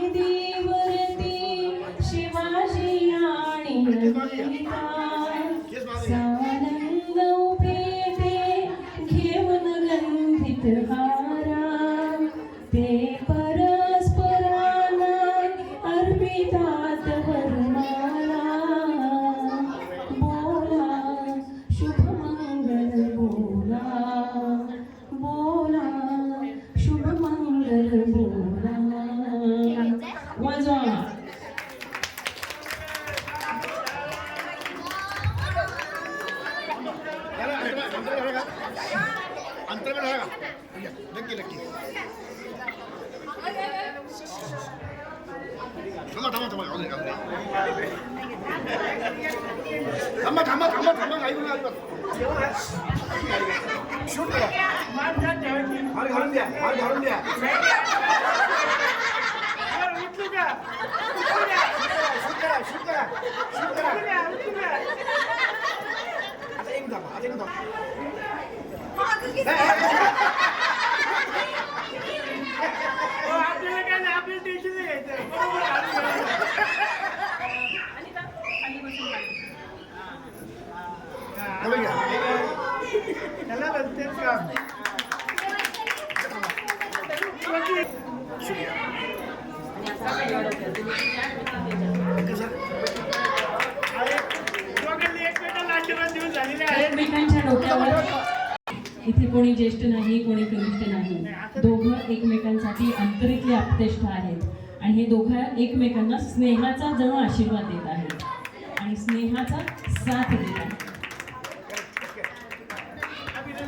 शुभवेदीवरती शिवाजी आणि सानंद उभे घेऊन गंधित हारा ते परस्परांना अर्पितात वरमाला बोला शुभमंगल बोला बोला शुभमंगल बोला वाजवा अंतर में रहेगा लकी लकी थांबा थांबा थांबा थांबा थांबा थांबा थांबा काही पण शूट करा हार घालून द्या हार घालून द्या उठू का शूट करा शूट करा शूट करा आता एक धावा आता एक धावा आपल्याला काय नाही आपल्याला टेन्शन नाही घ्यायचं त्याला तेच काम एकमेकांच्या डोक्यावर इथे कोणी ज्येष्ठ नाही कोणी कनिष्ठ नाही दोघं एकमेकांसाठी अंतरीतले आप्तेष्ट आहेत आणि हे दोघं एकमेकांना स्नेहाचा जणू आशीर्वाद देत आहेत आणि स्नेहाचा साथ देत आहेत.